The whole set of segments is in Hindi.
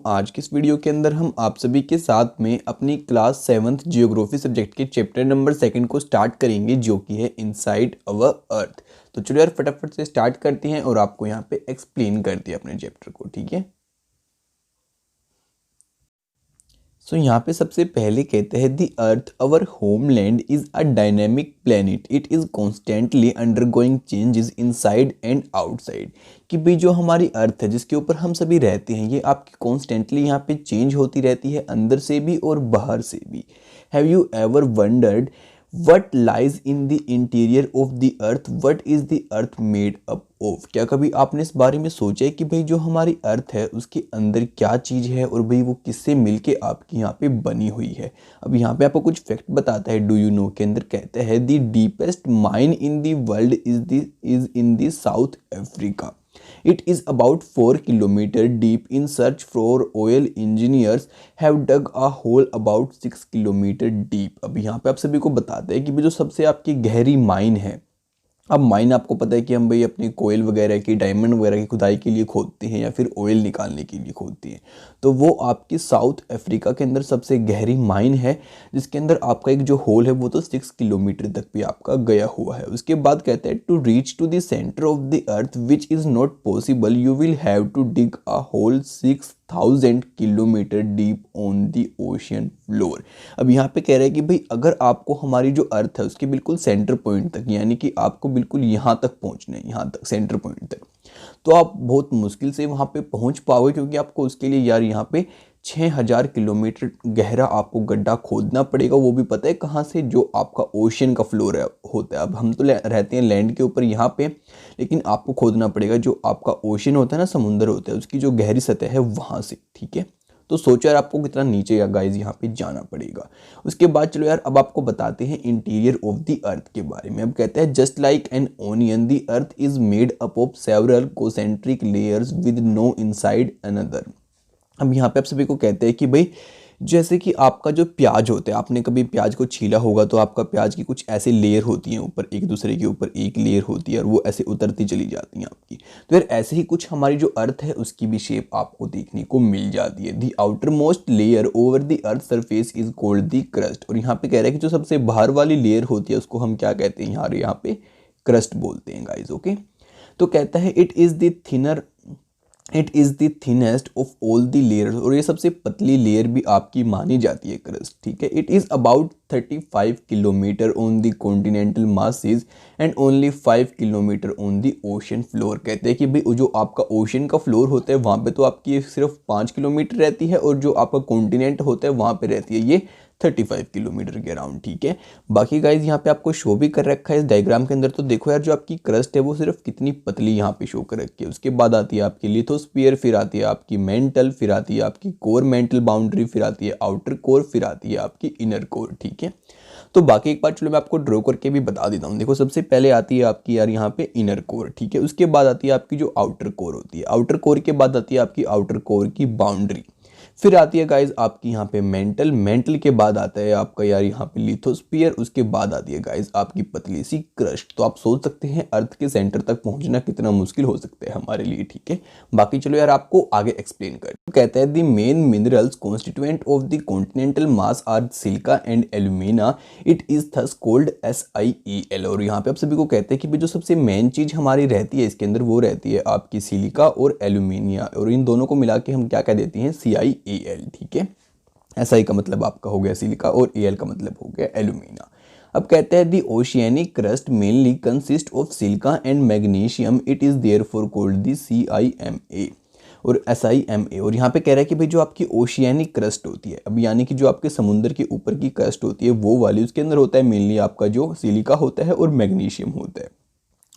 आज की इस वीडियो के अंदर हम आप सभी के साथ में अपनी क्लास 7th जियोग्राफी सब्जेक्ट के चैप्टर नंबर 2 को स्टार्ट करेंगे, जो कि है इनसाइड अवर अर्थ। तो चलो यार फटाफट से स्टार्ट करते हैं और आपको यहाँ पे एक्सप्लेन करते हैं अपने चैप्टर को, ठीक है। सो यहाँ पे सबसे पहले कहते हैं the earth our homeland is a dynamic planet, it is constantly undergoing changes inside and outside. कि भाई जो हमारी अर्थ है जिसके ऊपर हम सभी रहते हैं, ये आपकी कॉन्स्टेंटली यहाँ पे चेंज होती रहती है, अंदर से भी और बाहर से भी। Have you ever wondered what lies in the interior of the earth, what is the earth made up of. क्या कभी आपने इस बारे में सोचा है कि भाई जो हमारी अर्थ है उसके अंदर क्या चीज़ है और भाई वो किससे मिलके आपकी यहाँ पे बनी हुई है। अब यहाँ पे आपको कुछ फैक्ट बताता है, डू यू नो के अंदर कहता है the deepest mine in the world is in the south Africa. It is about 4 kilometers deep. In search for oil, engineers have dug a hole about 6 kilometers deep. अब यहाँ पे आप सभी को बताते हैं कि जो सबसे आपकी गहरी माइन है। अब माइन आपको पता है कि हम भाई अपनी कोयल वगैरह की, डायमंड वगैरह की खुदाई के लिए खोदते हैं या फिर ऑयल निकालने के लिए खोदते हैं। तो वो आपकी साउथ अफ्रीका के अंदर सबसे गहरी माइन है, जिसके अंदर आपका एक जो होल है वो तो 6 किलोमीटर तक भी आपका गया हुआ है। उसके बाद कहते हैं to reach to the centre of the earth which is not possible you will have to dig a hole 6000 kilometre deep on the ocean floor. अब यहाँ पे कह रहा है कि भाई अगर आपको हमारी जो अर्थ है उसके बिल्कुल सेंटर पॉइंट तक, यानी कि आपको बिल्कुल यहाँ तक पहुँचना है, यहाँ तक सेंटर पॉइंट तक, तो आप बहुत मुश्किल से वहाँ पे पहुँच पाओगे, क्योंकि आपको उसके लिए यार यहाँ पे 6000 किलोमीटर गहरा आपको गड्ढा खोदना पड़ेगा। वो भी पता है कहाँ से, जो आपका ओशियन का फ्लोर है होता है। अब हम तो रहते हैं लैंड के ऊपर यहाँ पे, लेकिन आपको खोदना पड़ेगा जो आपका ओशियन होता है ना, समुंदर होता है, उसकी जो गहरी सतह है वहाँ से, ठीक है। तो सोचो यार आपको कितना नीचे या गाइज यहाँ पे जाना पड़ेगा। उसके बाद चलो यार अब आपको बताते हैं इंटीरियर ऑफ द अर्थ के बारे में। अब कहते हैं just like an onion the earth is made up of several concentric layers with no inside another. अब यहाँ पे आप सभी को कहते हैं कि भाई जैसे कि आपका जो प्याज होता है, आपने कभी प्याज को छीला होगा तो आपका प्याज की कुछ ऐसे लेयर होती हैं, ऊपर एक दूसरे के ऊपर एक लेयर होती है और वो ऐसे उतरती चली जाती हैं आपकी। तो यार ऐसे ही कुछ हमारी जो अर्थ है उसकी भी शेप आपको देखने को मिल जाती है। The outer most layer over the earth surface is called the crust. और यहाँ पे कह रहा है कि जो सबसे बाहर वाली लेयर होती है उसको हम क्या कहते हैं, यहाँ पे क्रस्ट बोलते हैं गाइज, ओके। तो कहता है it is the thinnest of all the layers, और ये सबसे पतली लेयर भी आपकी मानी जाती है क्रस्ट, ठीक है। It is about 35 kilometre on the continental masses and only 5 kilometre on the ocean floor. कहते हैं कि भाई जो आपका ओशन का फ्लोर होता है वहाँ पे तो आपकी सिर्फ 5 किलोमीटर रहती है, और जो आपका कॉन्टिनेंट होता है वहाँ पे रहती है ये 35 किलोमीटर के अराउंड, ठीक है। बाकी गाइज यहाँ पे आपको शो भी कर रखा है इस डायग्राम के अंदर। तो देखो यार जो आपकी क्रस्ट है वो सिर्फ कितनी पतली यहाँ पे शो कर रखी है। उसके बाद आती है आपकी लिथोस्फीयर, फिर आती है आपकी मेंटल, फिर आती है आपकी कोर मेंटल बाउंड्री, फिर आती है आउटर कोर, फिर आती है आपकी इनर कोर, ठीक है। तो बाकी एक बार चलो मैं आपको ड्रॉ करके भी बता देता हूँ। देखो सबसे पहले आती है आपकी यार यहाँ पे इनर कोर, ठीक है। उसके बाद आती है आपकी जो आउटर कोर होती है, आउटर कोर के बाद आती है आपकी आउटर कोर की बाउंड्री, फिर आती है गाइज आपकी यहाँ पे मेंटल के बाद आता है आपका यार यहाँ पे लिथोस्फीयर, उसके बाद आती है गाइज आपकी पतली सी क्रस्ट। तो आप सोच सकते हैं अर्थ के सेंटर तक पहुंचना कितना मुश्किल हो सकता है हमारे लिए, ठीक है। बाकी चलो यार आपको आगे एक्सप्लेन कर। तो कहता है the main minerals constituent of the continental mass are silica and alumina, it is thus called SiEl। और यहाँ पे आप सभी को कहते हैं कि जो सबसे मेन चीज हमारी रहती है इसके अंदर वो रहती है आपकी सिलिका और एल्यूमिनिया, और इन दोनों को मिला के हम क्या कह देते हैं CiAl, ठीक है। SI का मतलब आपका हो गया सिलिका और Al का मतलब हो गया एल्यूमिना। अब कहते हैं the oceanic crust mainly consist of silica and magnesium, it is therefore called the CiMa और SiMa। और यहाँ पे कह रहा है कि भाई जो आपकी ओशियनिक क्रस्ट होती है, अब यानी कि जो आपके समुद्र के ऊपर की क्रस्ट होती है वो वाली, उसके अंदर होता है मेनली आपका जो सिलिका होता है और मैग्नीशियम होता है,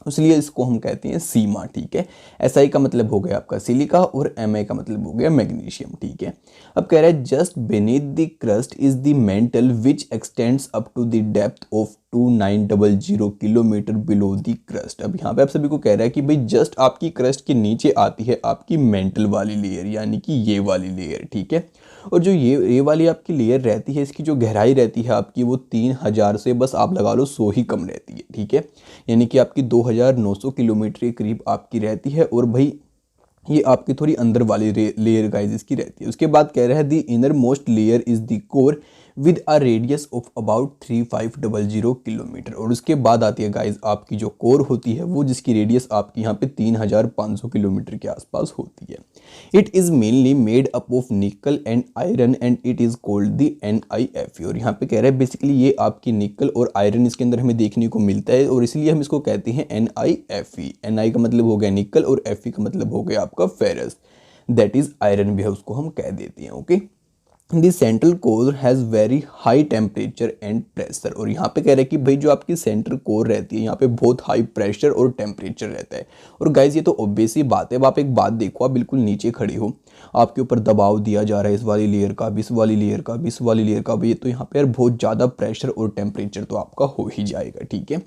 इसलिए इसको हम कहते हैं सीमा, ठीक है। SI का मतलब हो गया आपका सिलिका और Ma का मतलब हो गया मैग्नीशियम, ठीक है। अब कह रहा है just beneath the crust is the mantle which extends up to the depth of 2900 kilometre below the crust. अब यहाँ पे आप सभी को कह रहा है कि भाई जस्ट आपकी क्रस्ट के नीचे आती है आपकी मेंटल वाली लेयर, यानी कि ये वाली लेयर, ठीक है। और जो ये वाली आपकी लेयर रहती है इसकी जो गहराई रहती है आपकी वो 3000 से बस आप लगा लो 100 ही कम रहती है, ठीक है। यानी कि आपकी 2900 किलोमीटर के करीब आपकी रहती है। और भाई ये आपकी थोड़ी अंदर वाली लेयर गाइज इसकी रहती है। उसके बाद कह रहा है the inner most layer is the core with a radius of about 3500 kilometre. और उसके बाद आती है गाइज आपकी जो कोर होती है वो, जिसकी रेडियस आपकी यहाँ पे 3500 किलोमीटर के आसपास होती है। It is mainly made up of निकल and iron and it is called the NiFe। और यहाँ पे कह रहा है बेसिकली ये आपकी निकल और आयरन इसके अंदर हमें देखने को मिलता है और इसलिए हम इसको कहते हैं NiFe। Ni का मतलब हो गया निकल और Fe का मतलब हो गया आपका फेरस, दैट इज आयरन भी है, उसको हम कह देते हैं। Okay, the central core has very high temperature and pressure. और यहाँ पे कह रहे हैं कि भाई जो आपकी सेंट्रल कोर रहती है यहाँ पे बहुत हाई प्रेशर और टेम्परेचर रहता है। और गाइज ये तो ऑब्वियस ही बात है। अब आप एक बात देखो, आप बिल्कुल नीचे खड़े हो, आपके ऊपर दबाव दिया जा रहा है इस वाली लेयर का भी, इस वाली लेयर का भी, इस वाली लेयर का भी, ये तो यहाँ पे यार बहुत ज़्यादा प्रेशर और टेम्परेचर तो आपका हो ही जाएगा। ठीक है,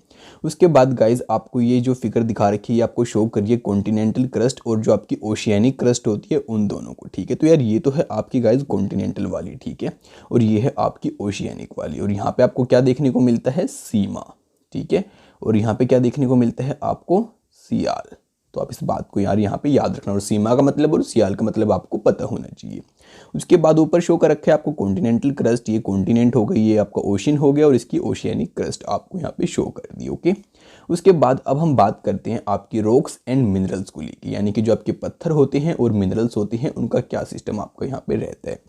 उसके बाद गाइज आपको ये जो फिगर दिखा रखी है ये आपको शो करिए कॉन्टिनेंटल क्रस्ट और जो आपकी ओशियानिक क्रस्ट होती है उन दोनों को। ठीक है, तो यार ये तो है आपकी गाइज कॉन्टिनेंटल वाली, ठीक है, और ये है आपकी ओशियानिक वाली। और यहाँ पे आपको क्या देखने को मिलता है, सीमा। ठीक है, और यहाँ पे क्या देखने को मिलता है आपको, सियाल। तो आप इस बात को यार यहाँ पे याद रखना, और सीमा का मतलब और सियाल का मतलब आपको पता होना चाहिए। उसके बाद ऊपर शो कर रखा है आपको कॉन्टिनेंटल क्रस्ट, ये कॉन्टिनेंट हो गई, ये आपका ओशन हो गया, और इसकी ओशियानिक क्रस्ट आपको यहाँ पे शो कर दी। ओके, उसके बाद अब हम बात करते हैं आपकी रॉक्स एंड मिनरल्स को लेकर, यानी कि जो आपके पत्थर होते हैं और मिनरल्स होते हैं उनका क्या सिस्टम आपका यहाँ पे रहता है।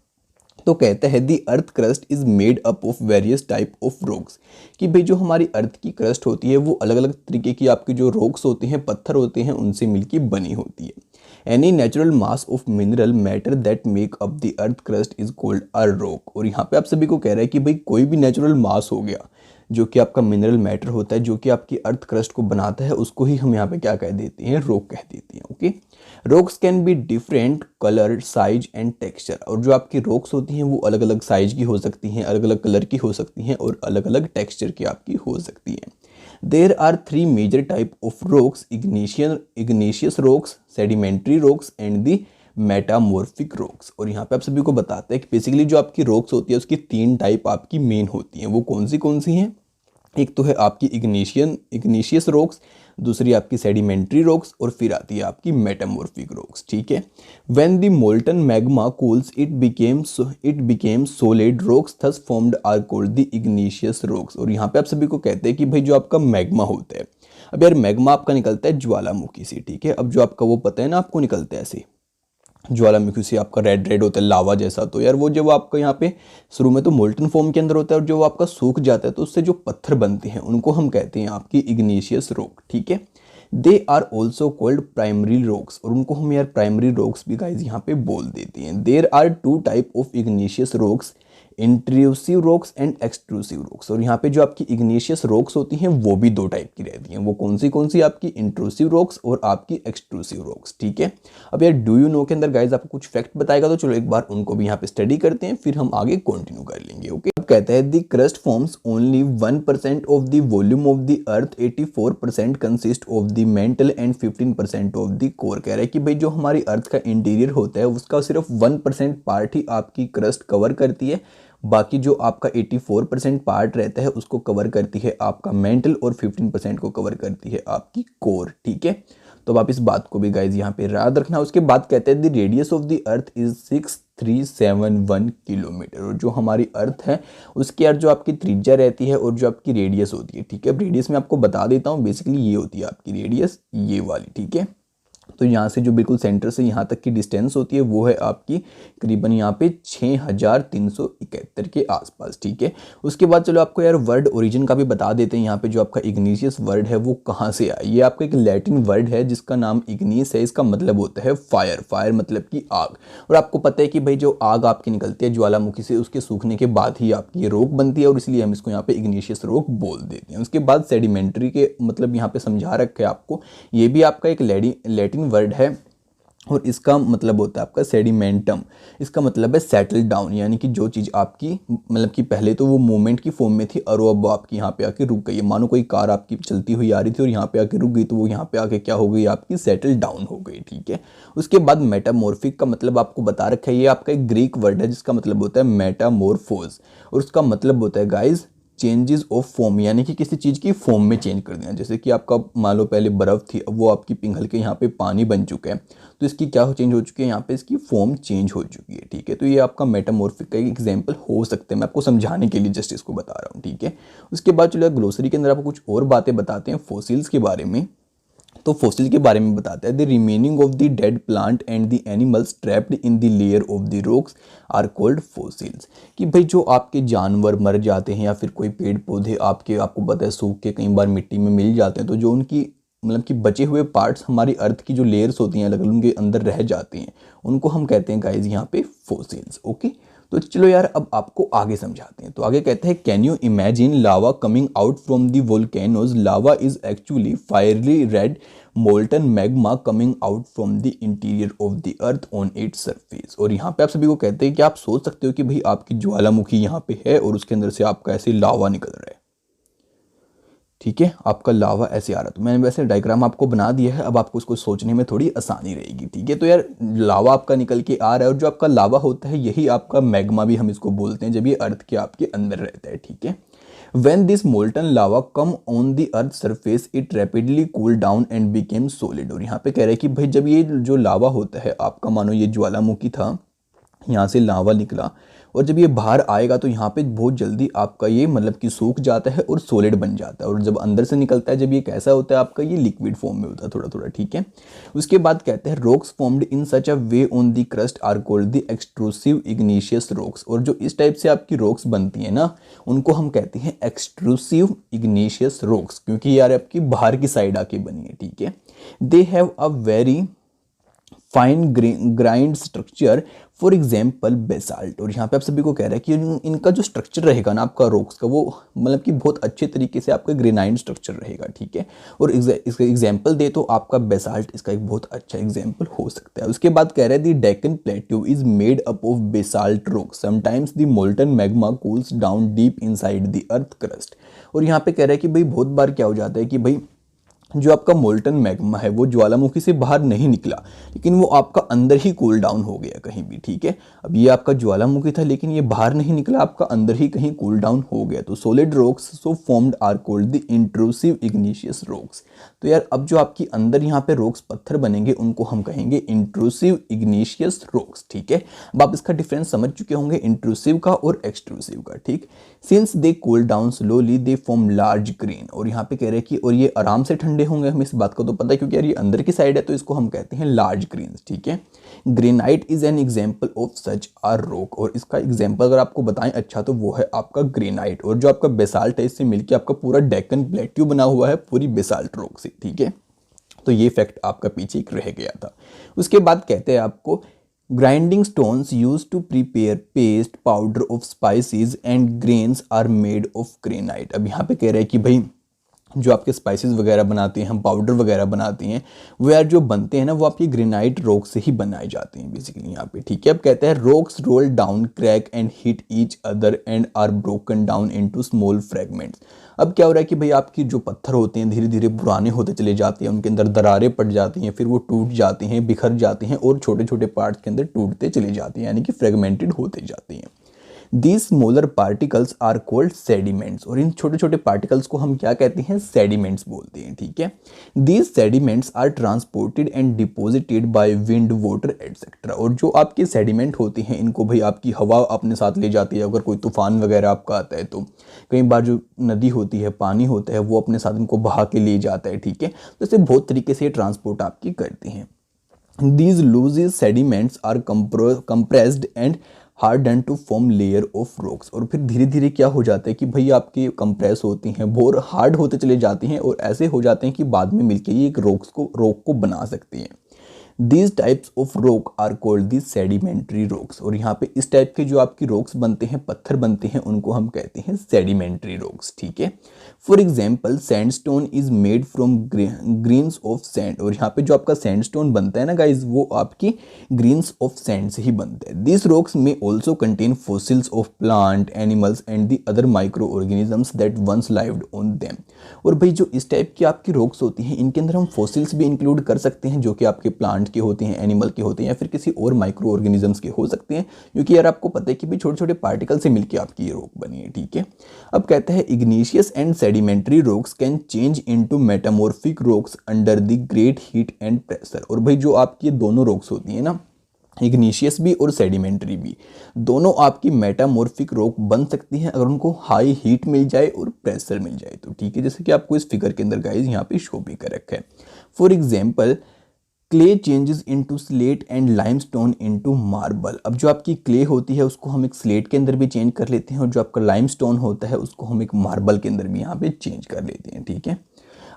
तो कहता है the earth crust is made up of various type of rocks, कि भाई जो हमारी अर्थ की क्रस्ट होती है वो अलग अलग तरीके की आपकी जो रॉक्स होते हैं, पत्थर होते हैं, उनसे मिलकर बनी होती है। Any natural mass of mineral matter that make up the earth crust is called a rock. और यहाँ पे आप सभी को कह रहा है कि भाई कोई भी नेचुरल मास हो गया जो कि आपका मिनरल मैटर होता है, जो कि आपकी अर्थ क्रस्ट को बनाता है, उसको ही हम यहाँ पे क्या कह देते हैं, रॉक कह देते हैं। Okay, rocks can be different colour, size and texture. और जो आपकी रॉक्स होती हैं वो अलग अलग साइज की हो सकती हैं, अलग अलग कलर की हो सकती हैं, और अलग अलग टेक्सचर की आपकी हो सकती हैं। There are 3 major type of rocks, igneous rocks, sedimentary rocks and the metamorphic rocks. और यहाँ पे आप सभी को बताते हैं कि बेसिकली जो आपकी रॉक्स होती है उसकी 3 टाइप आपकी मेन होती हैं। वो कौन सी हैं, एक तो है आपकी इग्नेशियस रॉक्स, दूसरी आपकी सेडिमेंट्री रॉक्स, और फिर आती है आपकी मेटामॉर्फिक रॉक्स। ठीक है, when the molten magma cools it became solid rocks thus formed are called the igneous rocks. और यहाँ पे आप सभी को कहते हैं कि भाई जो आपका मैग्मा होता है, अब यार मैग्मा आपका निकलता है ज्वालामुखी से। ठीक है, अब जो आपका वो पता है ना आपको निकलता है ऐसे ज्वालामुखी से, आपका रेड रेड होता है लावा जैसा, तो यार वो जब आपका यहाँ पे शुरू में तो मोल्टन फॉर्म के अंदर होता है और जो आपका सूख जाता है तो उससे जो पत्थर बनते हैं उनको हम कहते हैं आपकी इग्नेशियस रॉक। ठीक है, they are also called primary rocks, और उनको हम यार प्राइमरी रॉक्स भी गाइज यहाँ पे बोल देते हैं। There are 2 type of igneous rocks, intrusive rocks and extrusive rocks. और यहाँ पे जो आपकी इग्नेशियस रॉक्स होती हैं वो भी 2 टाइप की रहती हैं। वो कौन सी आपकी इंट्रूसिव रॉक्स और आपकी एक्सट्रूसिव रॉक्स। ठीक है, अब यार डू यू नो के अंदर गाइज आपको कुछ फैक्ट बताएगा, तो चलो एक बार उनको भी यहाँ पे स्टडी करते हैं, फिर हम आगे कंटिन्यू कर लेंगे। ओके, अब कहता है the crust forms only 1% of the volume of the earth, 84% consist of the mental and 15% of the core. कह रहा है कि भाई जो हमारी अर्थ का इंटीरियर होता है उसका सिर्फ 1% पार्ट ही आपकी क्रस्ट कवर करती है, बाकी जो आपका 84% पार्ट रहता है उसको कवर करती है आपका मेंटल, और 15% को कवर करती है आपकी कोर। ठीक है, तो अब आप इस बात को भी गाइज यहाँ पे याद रखना। उसके बाद कहते हैं the radius of the earth is 6371 kilometre. और जो हमारी अर्थ है उसकी यार जो आपकी त्रिज्या रहती है और जो आपकी रेडियस होती है, ठीक है, अब रेडियस में आपको बता देता हूँ, बेसिकली ये होती है आपकी रेडियस, ये वाली। ठीक है, तो यहाँ से जो बिल्कुल सेंटर से यहाँ तक की डिस्टेंस होती है वो है आपकी करीबन यहाँ पे 6371 के आसपास। ठीक है, उसके बाद चलो आपको यार वर्ड ओरिजिन का भी बता देते हैं। यहाँ पे जो आपका इग्निशियस वर्ड है वो कहाँ से आया, ये आपका एक लैटिन वर्ड है जिसका नाम इग्निस है, इसका मतलब होता है फायर, फायर मतलब की आग। और आपको पता है कि भाई जो आग आपकी निकलती है ज्वालामुखी से, उसके सूखने के बाद ही आपकी ये रॉक बनती है, और इसलिए हम इसको यहाँ पे इग्निशियस रॉक बोल देते हैं। उसके बाद सेडिमेंट्री के मतलब यहाँ पे समझा रखा है आपको, ये भी आपका एक लैटिन वर्ड है और इसका मतलब होता है आपका सेडिमेंटम। इसका मतलब है सेटल डाउन, यानी कि जो चीज़ आपकी मतलब कि पहले तो वो मूवमेंट की फॉर्म में थी और वो अब आपकी यहाँ पे आके रुक गई है। मानो कोई कार आपकी चलती हुई आ रही थी और यहाँ पे आके रुक गई, तो वो यहाँ पे आके क्या हो गई, आपकी सेटल डाउन हो गई। ठीक है, उसके बाद मेटामॉर्फिक का मतलब आपको बता रखा है, ये आपका एक ग्रीक वर्ड है जिसका मतलब होता है मेटामॉर्फोज, और उसका मतलब होता है गाइज चेंजेस ऑफ फॉर्म, यानी कि किसी चीज़ की फॉर्म में चेंज कर देना। जैसे कि आपका मान लो पहले बर्फ़ थी, अब वो आपकी पिघल के यहाँ पे पानी बन चुका है, तो इसकी क्या चेंज हो चुकी है, यहाँ पे इसकी फॉर्म चेंज हो चुकी है। ठीक है, तो ये आपका मेटामॉर्फिक का एक एग्जांपल हो सकता है, मैं आपको समझाने के लिए जस्ट इसको बता रहा हूँ। ठीक है, उसके बाद चलो ग्लोसरी के अंदर आपको कुछ और बातें बताते हैं फॉसिल्स के बारे में। तो फॉसिल के बारे में बताता है, the remaining of the dead plant and the animals trapped in the layer of the rocks are called fossils. कि भाई जो आपके जानवर मर जाते हैं या फिर कोई पेड़ पौधे आपको पता है सूख के कई बार मिट्टी में मिल जाते हैं, तो जो उनकी मतलब कि बचे हुए पार्ट्स हमारी अर्थ की जो लेयर्स होती हैं अलग अलग उनके अंदर रह जाती हैं, उनको हम कहते हैं गाइज यहाँ पे फॉसिल्स। ओके, तो चलो यार अब आपको आगे समझाते हैं। तो आगे कहते हैं, can you imagine lava coming out from the volcanoes, lava is actually fiery red molten magma coming out from the interior of the earth on its surface. और यहाँ पे आप सभी को कहते हैं कि आप सोच सकते हो कि भाई आपकी ज्वालामुखी यहाँ पे है और उसके अंदर से आपका ऐसे लावा निकल रहा है। ठीक है, आपका लावा ऐसे आ रहा है। तो मैंने वैसे डायग्राम आपको बना दिया है, अब आपको उसको सोचने में थोड़ी आसानी रहेगी। ठीक है, तो यार लावा आपका निकल के आ रहा है और जो आपका लावा होता है यही आपका मैग्मा भी हम इसको बोलते हैं, जब ये अर्थ के आपके अंदर रहता है। ठीक है, when this molten lava come on the earth surface it rapidly cool down and became solid। और यहाँ पे कह रहे हैं कि भाई जब ये जो लावा होता है आपका, मानो ये ज्वालामुखी था, यहाँ से लावा निकला और जब ये बाहर आएगा तो यहाँ पे बहुत जल्दी आपका ये मतलब कि सूख जाता है और सॉलिड बन जाता है। और जब अंदर से निकलता है जब ये कैसा होता है आपका, ये लिक्विड फॉर्म में होता है थोड़ा थोड़ा। ठीक है, उसके बाद कहते हैं, rocks formed in such a way on the crust are called the extrusive igneous rocks. और जो इस टाइप से आपकी रॉक्स बनती हैं ना, उनको हम कहते हैं एक्सट्रूसिव इग्निशियस रॉक्स, क्योंकि यार आपकी बाहर की साइड आके बनी है। ठीक है, they have a very fine grind structure, for example basalt. और यहाँ पे आप सभी को कह रहा है कि इनका जो स्ट्रक्चर रहेगा ना आपका रॉक्स का, वो मतलब कि बहुत अच्छे तरीके से आपका ग्रेनाइट स्ट्रक्चर रहेगा। ठीक है, और इसका एग्जाम्पल दे तो आपका बेसाल्ट इसका एक बहुत अच्छा एग्जाम्पल हो सकता है। उसके बाद कह रहे हैं, the Deccan plateau is made up of basalt rock, sometimes the molten magma cools down deep inside the earth crust. और यहाँ पे कह रहा है कि भाई बहुत बार क्या हो जाता है कि भाई जो आपका मोल्टन मैग्मा है वो ज्वालामुखी से बाहर नहीं निकला, लेकिन वो आपका अंदर ही कूल डाउन हो गया कहीं भी। ठीक है, अब ये आपका ज्वालामुखी था लेकिन ये बाहर नहीं निकला, आपका अंदर ही कहीं कूल डाउन हो गया। तो solid rocks so formed are called the intrusive igneous rocks. तो यार अब जो आपकी अंदर यहाँ पे रॉक्स पत्थर बनेंगे उनको हम कहेंगे इंट्रूसिव इग्निशियस रॉक्स। ठीक है, अब आप इसका डिफरेंस समझ चुके होंगे इंट्रूसिव का और एक्सट्रूसिव का। ठीक, since they cool down slowly they form large grain. और यहाँ पे कह रहे हैं कि और ये आराम से ठंडे होंगे, हमें इस बात को तो पता है क्योंकि यार ये अंदर की साइड है, तो इसको हम कहते हैं लार्ज ग्रेन्स। ठीक है, granite is an example of such are rock. और इसका एग्जाम्पल अगर आपको बताएं अच्छा तो वो है आपका ग्रेनाइट। और जो आपका बेसाल्ट है इससे मिलकर आपका पूरा डेक्कन प्लेट्यू बना हुआ है पूरी बेसाल्ट रॉक से। ठीक है, तो ये फैक्ट आपका पीछे एक रह गया था। उसके बाद कहते हैं आपको, grinding stones use to prepare paste powder of spices and grains are made of granite. अब यहाँ पे कह रहे हैं कि भाई जो आपके स्पाइसेस वगैरह बनाते हैं, हम पाउडर वगैरह बनाते हैं, वो यार जो बनते हैं ना वो आपकी ग्रेनाइट रॉक से ही बनाए जाते हैं बेसिकली यहाँ पे। ठीक है, अब कहते हैं, rocks roll down crack and hit each other and are broken down into small fragments. अब क्या हो रहा है कि भाई आपकी जो पत्थर होते हैं धीरे धीरे पुराने होते चले जाते हैं, उनके अंदर दरारें पड़ जाती हैं, फिर वो टूट जाते हैं, बिखर जाते हैं और छोटे छोटे पार्ट्स के अंदर टूटते चले जाते हैं, यानी कि फ्रेगमेंटेड होते जाते हैं। These smaller particles are called sediments। और इन छोटे छोटे पार्टिकल्स को हम क्या कहते हैं, सेडिमेंट्स बोलते हैं। ठीक है, These sediments are transported and deposited by wind, water etc। और जो आपके सेडिमेंट होते हैं इनको भाई आपकी हवा अपने साथ ले जाती है, अगर कोई तूफान वगैरह आपका आता है तो कई बार जो नदी होती है, पानी होता है, वो अपने साथ इनको बहा के ले जाता है। ठीक है, तो इसे बहुत तरीके से ट्रांसपोर्ट आपकी करते हैं। These loose sediments are compressed and harden to form layer of rocks. और फिर धीरे धीरे क्या हो जाता है कि भाई आपके कंप्रेस होती हैं, बहुत हार्ड होते चले जाते हैं और ऐसे हो जाते हैं कि बाद में मिलके ये एक रॉक को बना सकते हैं। These types of rock are called the sedimentary rocks. और यहाँ पे इस टाइप के जो आपकी रॉक्स बनते हैं, पत्थर बनते हैं, उनको हम कहते हैं सेडिमेंट्री रॉक्स। ठीक है, for example sandstone is made from grains of sand. और यहाँ पे जो आपका सैंडस्टोन बनता है ना गाइज, वो आपकी ग्रेन्स ऑफ सैंड से ही बनता है। This rocks may also contain fossils of plant, animals and the other micro organisms that once lived on them. और भाई जो इस टाइप की आपकी रॉक्स होती हैं इनके अंदर हम फॉसिल्स भी इंक्लूड कर सकते हैं, जो कि आपके प्लांट प्लांट के होते हैं, एनिमल के होते हैं, या फिर किसी और माइक्रो ऑर्गेनिजम्स के हो सकते हैं, क्योंकि यार आपको पता है कि भी छोटे छोटे पार्टिकल से मिलकर आपकी ये रॉक बनी है, ठीक है। अब कहता है igneous and sedimentary rocks can change into metamorphic rocks under the great heat and pressure. और भाई जो आपकी दोनों रॉक्स होती हैं ना, इग्निशियस भी और सेडिमेंट्री भी, दोनों आपकी मेटामॉर्फिक रॉक बन सकती हैं अगर उनको हाई हीट मिल जाए और प्रेशर मिल जाए तो, ठीक है। जैसे कि आपको इस फिगर के अंदर गाइस यहाँ पे शो भी कर रखा है। For example clay changes into slate and limestone into marble. अब जो आपकी क्ले होती है उसको हम एक स्लेट के अंदर भी चेंज कर लेते हैं, और जो आपका लाइमस्टोन होता है उसको हम एक मार्बल के अंदर भी यहाँ पे चेंज कर लेते हैं, ठीक है।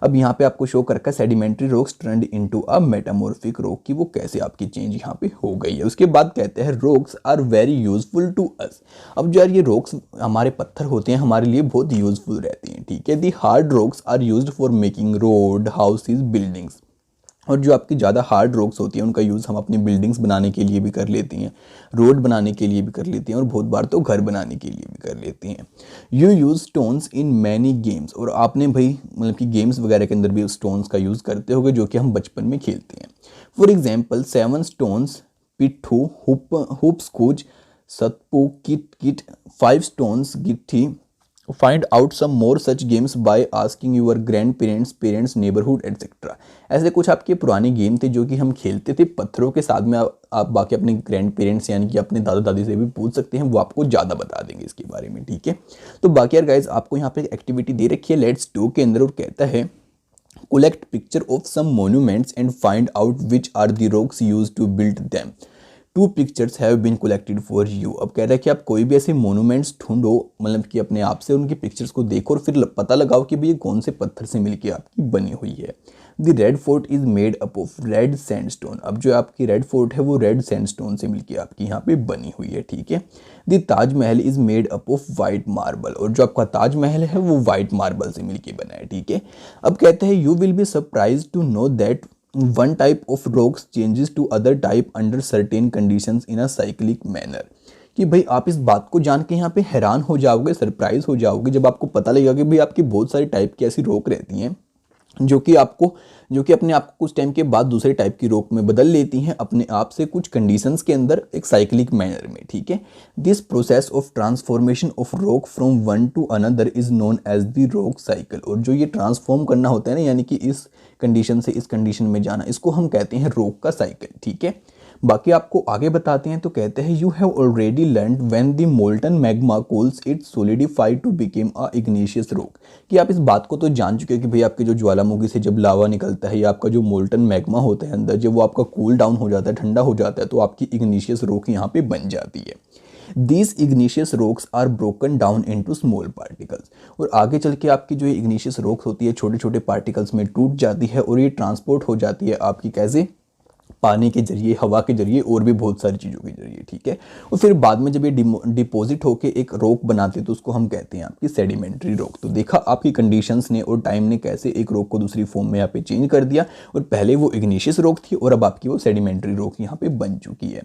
अब यहाँ पे आपको शो कर रखा है sedimentary rocks turned into a metamorphic rock की वो कैसे आपकी चेंज यहाँ पे हो गई है। उसके बाद कहते हैं rocks are very useful to us. अब जो यार ये रॉक्स हमारे पत्थर होते हैं हमारे लिए बहुत यूजफुल रहते हैं, ठीक है। The hard rocks are used for making road, houses, buildings. और जो आपकी ज़्यादा हार्ड रॉक्स होती हैं उनका यूज़ हम अपनी बिल्डिंग्स बनाने के लिए भी कर लेते हैं, रोड बनाने के लिए भी कर लेते हैं, और बहुत बार तो घर बनाने के लिए भी कर लेते हैं। You use stones in many games. और आपने भाई मतलब कि गेम्स वगैरह के अंदर भी स्टोन्स का यूज़ करते होगे जो कि हम बचपन में खेलते हैं। फॉर एग्जाम्पल 7 स्टोन्स पिट्ठू, हुप स्कूज, सतपू, किट किट, 5 स्टोन्स गिट्ठी। Find out some more such games by asking your grandparents, parents, neighbourhood etcetera. ऐसे कुछ आपके पुराने गेम थे जो कि हम खेलते थे पत्थरों के साथ में। आप बाकी अपने ग्रैंड पेरेंट्स यानी कि अपने दादा दादी से भी पूछ सकते हैं, वो आपको ज़्यादा बता देंगे इसके बारे में, ठीक है। तो बाकी यार गाइज आपको यहाँ पे एक्टिविटी दे रखी है लेट्स डू के अंदर, और कहता है collect picture of some monuments and find out which are the rocks used to build them. 2 pictures have been collected for you. अब कह रहा है कि आप कोई भी ऐसे मोनूमेंट्स ढूंढो, मतलब कि अपने आप से उनकी पिक्चर्स को देखो और फिर पता लगाओ कि भाई ये कौन से पत्थर से मिलके आपकी बनी हुई है। The red fort is made up of red sandstone. अब जो आपकी रेड फोर्ट है वो रेड सैंडस्टोन से मिलके आपकी यहाँ पे बनी हुई है, ठीक है। The Taj Mahal is made up of white marble. और जो आपका ताजमहल है वो वाइट मार्बल से मिलके बना है, ठीक है। अब कहते हैं you will be surprise to know that one type of rocks changes to other type under certain conditions in a cyclic manner। कि भाई आप इस बात को जान के यहाँ पे हैरान हो जाओगे, सरप्राइज हो जाओगे जब आपको पता लगेगा कि भाई आपकी बहुत सारी टाइप की ऐसी रॉक रहती हैं जो कि अपने आप को कुछ टाइम के बाद दूसरे टाइप की रॉक में बदल लेती हैं अपने आप से कुछ कंडीशंस के अंदर एक साइक्लिक मैनर में, ठीक है। This process of transformation of rock from one to another is known as the rock cycle. और जो ये ट्रांसफॉर्म करना होता है ना, यानी कि इस कंडीशन से इस कंडीशन में जाना, इसको हम कहते हैं रॉक का साइकिल, ठीक है। बाकी आपको आगे बताते हैं तो कहते हैं you have already learned when the molten magma cools it solidify to became a igneous rock. कि आप इस बात को तो जान चुके हैं कि भाई आपके जो ज्वालामुखी से जब लावा निकलता है या आपका जो मोल्टन मैग्मा होता है अंदर, जब वो आपका कूल डाउन हो जाता है, ठंडा हो जाता है, तो आपकी इग्निशियस रॉक यहाँ पे बन जाती है। These igneous rocks are broken down into small particles। और आगे चल के आपकी जो ये igneous rocks होती है छोटे छोटे पार्टिकल्स में टूट जाती है और ये ट्रांसपोर्ट हो जाती है आपकी कैसे, पानी के जरिए, हवा के जरिए और भी बहुत सारी चीज़ों के जरिए, ठीक है। और फिर बाद में जब ये डिपॉजिट होके एक रॉक बनाते तो उसको हम कहते हैं आपकी सेडिमेंट्री रॉक। तो देखा आपकी कंडीशंस ने और टाइम ने कैसे एक रॉक को दूसरी फॉर्म में यहाँ पे चेंज कर दिया, और पहले वो इग्निशियस रॉक थी और अब आपकी वो सेडिमेंट्री रॉक यहाँ पे बन चुकी है।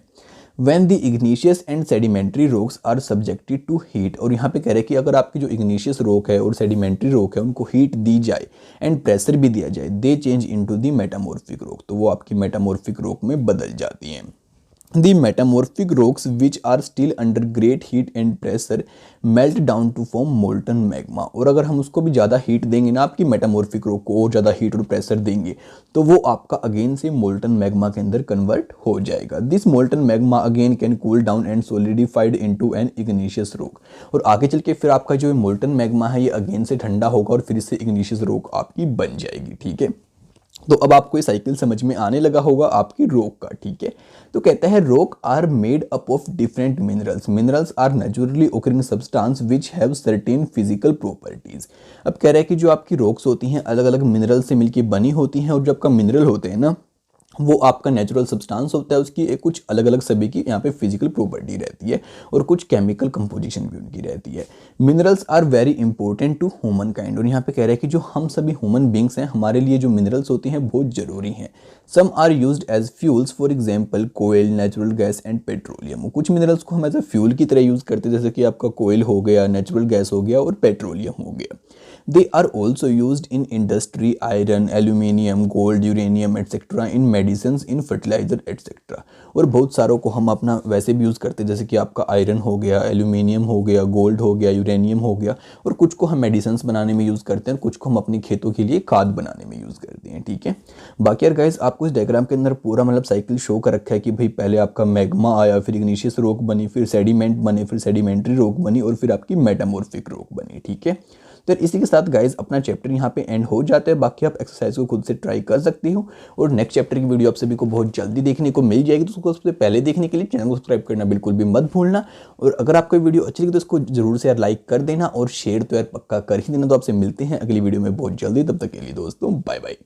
When the igneous and sedimentary rocks are subjected to heat। और यहाँ पे कह रहे हैं कि अगर आपकी जो igneous rock है और sedimentary rock है उनको हीट दी जाए एंड प्रेशर भी दिया जाए, they change into the metamorphic rock। तो वो आपकी metamorphic rock में बदल जाती हैं। The metamorphic rocks which are still under great heat and pressure melt down to form molten magma। और अगर हम उसको भी ज़्यादा हीट देंगे ना, आपकी मेटामॉर्फिक रॉक को और ज़्यादा हीट और प्रेशर देंगे, तो वो आपका अगेन से मोल्टन मैग्मा के अंदर कन्वर्ट हो जाएगा। This molten magma again can cool down and solidified into an igneous rock. और आगे चल के फिर आपका जो मोल्टन मैग्मा है ये अगेन से ठंडा होगा और फिर इससे इग्निशियस रॉक आपकी बन जाएगी, ठीक है। तो अब आपको ये साइकिल समझ में आने लगा होगा आपकी रॉक का, ठीक है। तो कहता है rock are made up of different minerals. Minerals are naturally occurring substance which have certain physical properties. अब कह रहा है कि जो आपकी रॉक्स होती हैं अलग अलग मिनरल से मिलकर बनी होती हैं, और जो आपका मिनरल होते हैं ना वो आपका नेचुरल सब्सटेंस होता है, उसकी एक कुछ अलग अलग सभी की यहाँ पे फिजिकल प्रॉपर्टी रहती है और कुछ केमिकल कंपोजिशन भी उनकी रहती है। Minerals are very important to human kind. और यहाँ पे कह रहे हैं कि जो हम सभी ह्यूमन बींग्स हैं हमारे लिए जो मिनरल्स होती हैं बहुत ज़रूरी हैं। Some are used as fuels, for example coal, natural gas and petroleum. कुछ मिनरल्स को हम एज ए फ्यूल की तरह यूज़ करते हैं, जैसे कि आपका कोयल हो गया, नेचुरल गैस हो गया और पेट्रोलियम हो गया। They are also used in industry, iron, aluminium, gold, uranium, etc. in medicine in fertiliser etcetera. और बहुत सारों को हम अपना वैसे भी यूज़ करते हैं, जैसे कि आपका आयरन हो गया, एल्यूमिनियम हो गया, गोल्ड हो गया, यूरेनियम हो गया, और कुछ को हम मेडिसिन बनाने में यूज़ करते हैं, कुछ को हम अपनी खेतों के लिए खाद बनाने में यूज़ करते हैं। ठीक है, बाकी यार गाइस आपको इस डायग्राम के अंदर पूरा मतलब साइकिल शो कर रखा है कि भाई पहले आपका मैग्मा आया, फिर इग्निशियस रॉक बनी, फिर सेडिमेंट बने, फिर सेडिमेंट्री रॉक बनी, और फिर आपकी मेटामॉर्फिक रॉक बनी। ठीक है, तो इसी के साथ गाइज अपना चैप्टर यहाँ पे एंड हो जाता है। बाकी आप एक्सरसाइज को खुद से ट्राई कर सकते हो, और नेक्स्ट चैप्टर की वीडियो आप सभी को बहुत जल्दी देखने को मिल जाएगी। तो उसको सबसे पहले देखने के लिए चैनल को सब्सक्राइब करना बिल्कुल भी मत भूलना। और अगर आपको वीडियो अच्छी लगी तो इसको जरूर से यार लाइक कर देना, और शेयर तो यार पक्का कर ही देना। तो आपसे मिलते हैं अगली वीडियो में बहुत जल्दी, तब तक के लिए दोस्तों बाय बाय।